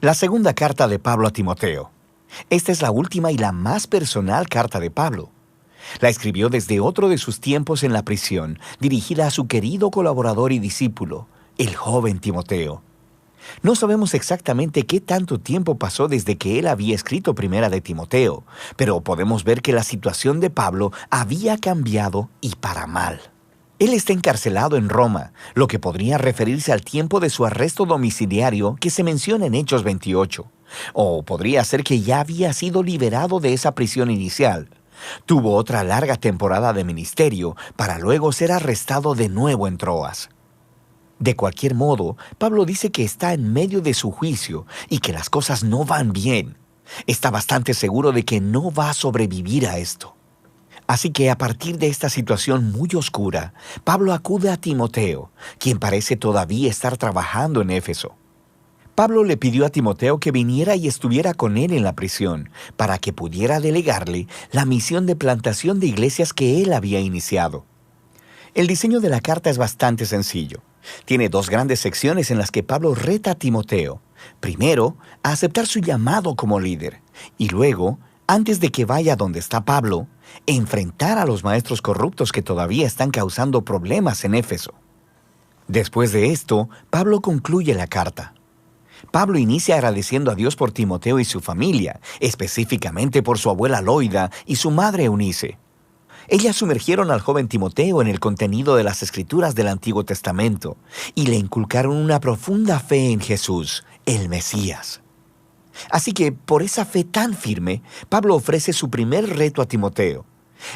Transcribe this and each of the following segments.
La segunda carta de Pablo a Timoteo. Esta es la última y la más personal carta de Pablo. La escribió desde otro de sus tiempos en la prisión, dirigida a su querido colaborador y discípulo, el joven Timoteo. No sabemos exactamente qué tanto tiempo pasó desde que él había escrito Primera de Timoteo, pero podemos ver que la situación de Pablo había cambiado y para mal. Él está encarcelado en Roma, lo que podría referirse al tiempo de su arresto domiciliario que se menciona en Hechos 28. O podría ser que ya había sido liberado de esa prisión inicial. Tuvo otra larga temporada de ministerio para luego ser arrestado de nuevo en Troas. De cualquier modo, Pablo dice que está en medio de su juicio y que las cosas no van bien. Está bastante seguro de que no va a sobrevivir a esto. Así que a partir de esta situación muy oscura, Pablo acude a Timoteo, quien parece todavía estar trabajando en Éfeso. Pablo le pidió a Timoteo que viniera y estuviera con él en la prisión, para que pudiera delegarle la misión de plantación de iglesias que él había iniciado. El diseño de la carta es bastante sencillo. Tiene dos grandes secciones en las que Pablo reta a Timoteo. Primero, a aceptar su llamado como líder, y luego, antes de que vaya donde está Pablo, enfrentar a los maestros corruptos que todavía están causando problemas en Éfeso. Después de esto, Pablo concluye la carta. Pablo inicia agradeciendo a Dios por Timoteo y su familia, específicamente por su abuela Loida y su madre Eunice. Ellas sumergieron al joven Timoteo en el contenido de las Escrituras del Antiguo Testamento y le inculcaron una profunda fe en Jesús, el Mesías. Así que, por esa fe tan firme, Pablo ofrece su primer reto a Timoteo.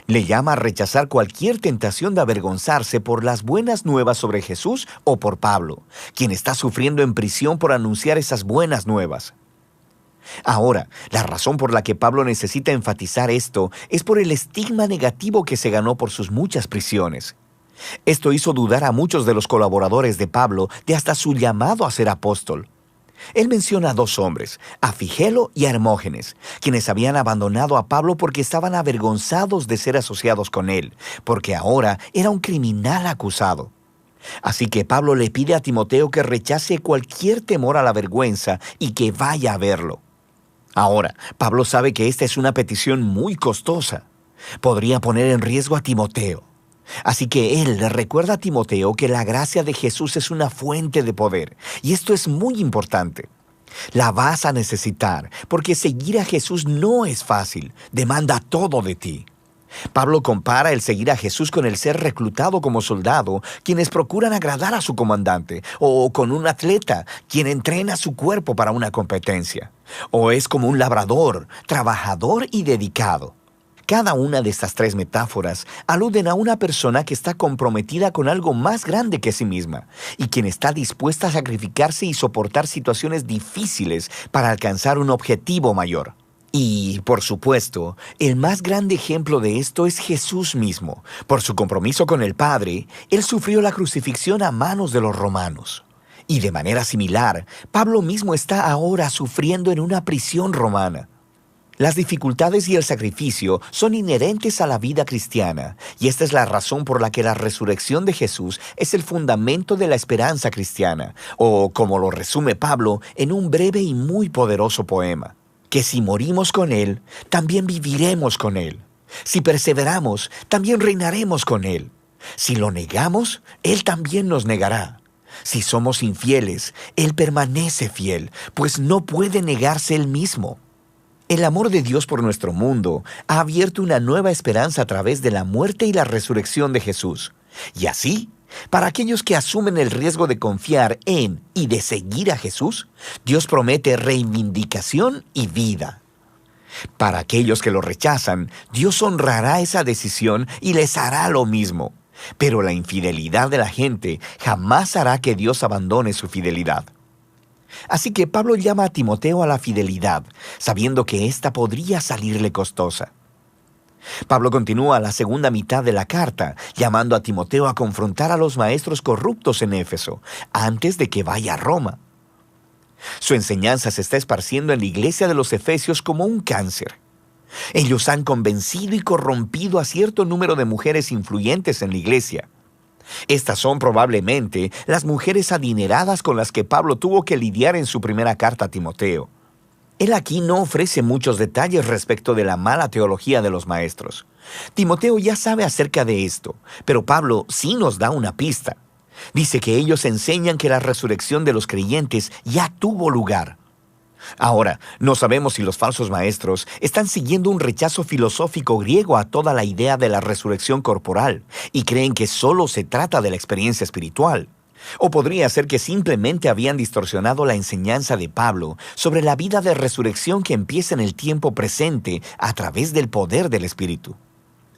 Le llama a rechazar cualquier tentación de avergonzarse por las buenas nuevas sobre Jesús o por Pablo, quien está sufriendo en prisión por anunciar esas buenas nuevas. Ahora, la razón por la que Pablo necesita enfatizar esto es por el estigma negativo que se ganó por sus muchas prisiones. Esto hizo dudar a muchos de los colaboradores de Pablo de hasta su llamado a ser apóstol. Él menciona a dos hombres, a Figelo y a Hermógenes, quienes habían abandonado a Pablo porque estaban avergonzados de ser asociados con él, porque ahora era un criminal acusado. Así que Pablo le pide a Timoteo que rechace cualquier temor a la vergüenza y que vaya a verlo. Ahora, Pablo sabe que esta es una petición muy costosa. Podría poner en riesgo a Timoteo. Así que él le recuerda a Timoteo que la gracia de Jesús es una fuente de poder, y esto es muy importante. La vas a necesitar, porque seguir a Jesús no es fácil, demanda todo de ti. Pablo compara el seguir a Jesús con el ser reclutado como soldado, quienes procuran agradar a su comandante, o con un atleta, quien entrena su cuerpo para una competencia. O es como un labrador, trabajador y dedicado. Cada una de estas tres metáforas aluden a una persona que está comprometida con algo más grande que sí misma y quien está dispuesta a sacrificarse y soportar situaciones difíciles para alcanzar un objetivo mayor. Y, por supuesto, el más grande ejemplo de esto es Jesús mismo. Por su compromiso con el Padre, Él sufrió la crucifixión a manos de los romanos. Y de manera similar, Pablo mismo está ahora sufriendo en una prisión romana. Las dificultades y el sacrificio son inherentes a la vida cristiana, y esta es la razón por la que la resurrección de Jesús es el fundamento de la esperanza cristiana, o como lo resume Pablo en un breve y muy poderoso poema, que si morimos con Él, también viviremos con Él. Si perseveramos, también reinaremos con Él. Si lo negamos, Él también nos negará. Si somos infieles, Él permanece fiel, pues no puede negarse Él mismo. El amor de Dios por nuestro mundo ha abierto una nueva esperanza a través de la muerte y la resurrección de Jesús. Y así, para aquellos que asumen el riesgo de confiar en y de seguir a Jesús, Dios promete reivindicación y vida. Para aquellos que lo rechazan, Dios honrará esa decisión y les hará lo mismo. Pero la infidelidad de la gente jamás hará que Dios abandone su fidelidad. Así que Pablo llama a Timoteo a la fidelidad, sabiendo que ésta podría salirle costosa. Pablo continúa la segunda mitad de la carta, llamando a Timoteo a confrontar a los maestros corruptos en Éfeso, antes de que vaya a Roma. Su enseñanza se está esparciendo en la iglesia de los Efesios como un cáncer. Ellos han convencido y corrompido a cierto número de mujeres influyentes en la iglesia. Estas son probablemente las mujeres adineradas con las que Pablo tuvo que lidiar en su primera carta a Timoteo. Él aquí no ofrece muchos detalles respecto de la mala teología de los maestros. Timoteo ya sabe acerca de esto, pero Pablo sí nos da una pista. Dice que ellos enseñan que la resurrección de los creyentes ya tuvo lugar. Ahora, no sabemos si los falsos maestros están siguiendo un rechazo filosófico griego a toda la idea de la resurrección corporal y creen que solo se trata de la experiencia espiritual. O podría ser que simplemente habían distorsionado la enseñanza de Pablo sobre la vida de resurrección que empieza en el tiempo presente a través del poder del Espíritu.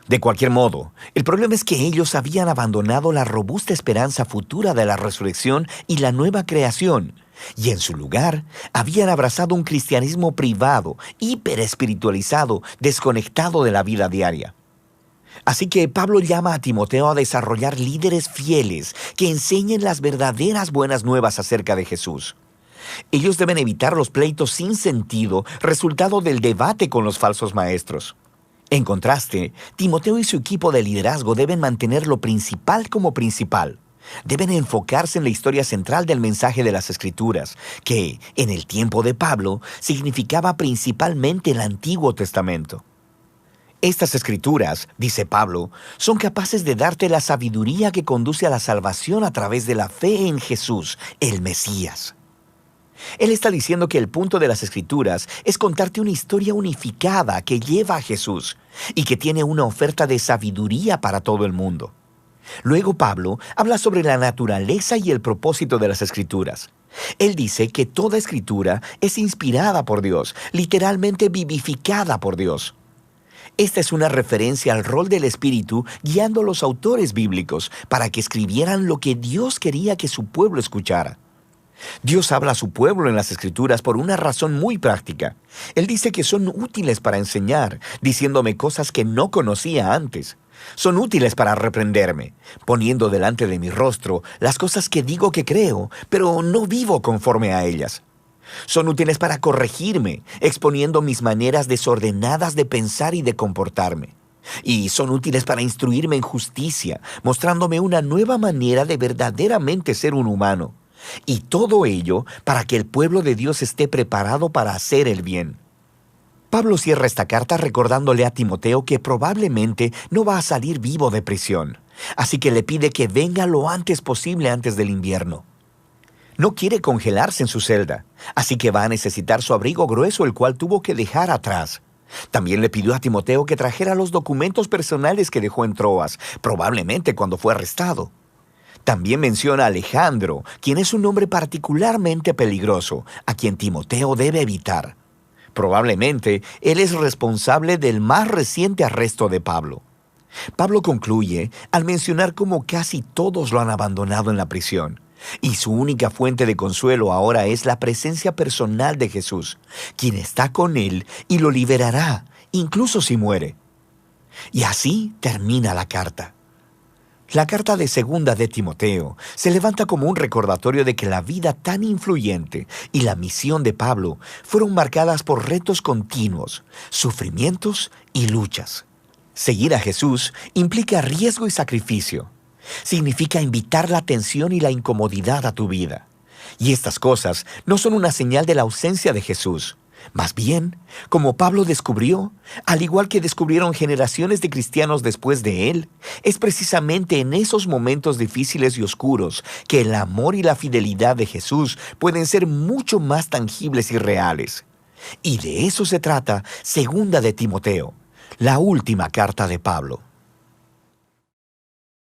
De cualquier modo, el problema es que ellos habían abandonado la robusta esperanza futura de la resurrección y la nueva creación, y en su lugar habían abrazado un cristianismo privado, hiperespiritualizado, desconectado de la vida diaria. Así que Pablo llama a Timoteo a desarrollar líderes fieles que enseñen las verdaderas buenas nuevas acerca de Jesús. Ellos deben evitar los pleitos sin sentido, resultado del debate con los falsos maestros. En contraste, Timoteo y su equipo de liderazgo deben mantener lo principal como principal. Deben enfocarse en la historia central del mensaje de las Escrituras, que, en el tiempo de Pablo, significaba principalmente el Antiguo Testamento. Estas escrituras, dice Pablo, son capaces de darte la sabiduría que conduce a la salvación a través de la fe en Jesús, el Mesías. Él está diciendo que el punto de las escrituras es contarte una historia unificada que lleva a Jesús y que tiene una oferta de sabiduría para todo el mundo. Luego Pablo habla sobre la naturaleza y el propósito de las escrituras. Él dice que toda escritura es inspirada por Dios, literalmente vivificada por Dios. Esta es una referencia al rol del Espíritu guiando a los autores bíblicos para que escribieran lo que Dios quería que su pueblo escuchara. Dios habla a su pueblo en las Escrituras por una razón muy práctica. Él dice que son útiles para enseñar, diciéndome cosas que no conocía antes. Son útiles para reprenderme, poniendo delante de mi rostro las cosas que digo que creo, pero no vivo conforme a ellas. Son útiles para corregirme, exponiendo mis maneras desordenadas de pensar y de comportarme. Y son útiles para instruirme en justicia, mostrándome una nueva manera de verdaderamente ser un humano. Y todo ello para que el pueblo de Dios esté preparado para hacer el bien. Pablo cierra esta carta recordándole a Timoteo que probablemente no va a salir vivo de prisión, así que le pide que venga lo antes posible antes del invierno. No quiere congelarse en su celda, así que va a necesitar su abrigo grueso, el cual tuvo que dejar atrás. También le pidió a Timoteo que trajera los documentos personales que dejó en Troas, probablemente cuando fue arrestado. También menciona a Alejandro, quien es un hombre particularmente peligroso, a quien Timoteo debe evitar. Probablemente él es responsable del más reciente arresto de Pablo. Pablo concluye al mencionar cómo casi todos lo han abandonado en la prisión, y su única fuente de consuelo ahora es la presencia personal de Jesús, quien está con él y lo liberará, incluso si muere. Y así termina la carta. La carta de segunda de Timoteo se levanta como un recordatorio de que la vida tan influyente y la misión de Pablo fueron marcadas por retos continuos, sufrimientos y luchas. Seguir a Jesús implica riesgo y sacrificio. Significa invitar la atención y la incomodidad a tu vida. Y estas cosas no son una señal de la ausencia de Jesús. Más bien, como Pablo descubrió, al igual que descubrieron generaciones de cristianos después de él, es precisamente en esos momentos difíciles y oscuros que el amor y la fidelidad de Jesús pueden ser mucho más tangibles y reales. Y de eso se trata Segunda de Timoteo, la última carta de Pablo.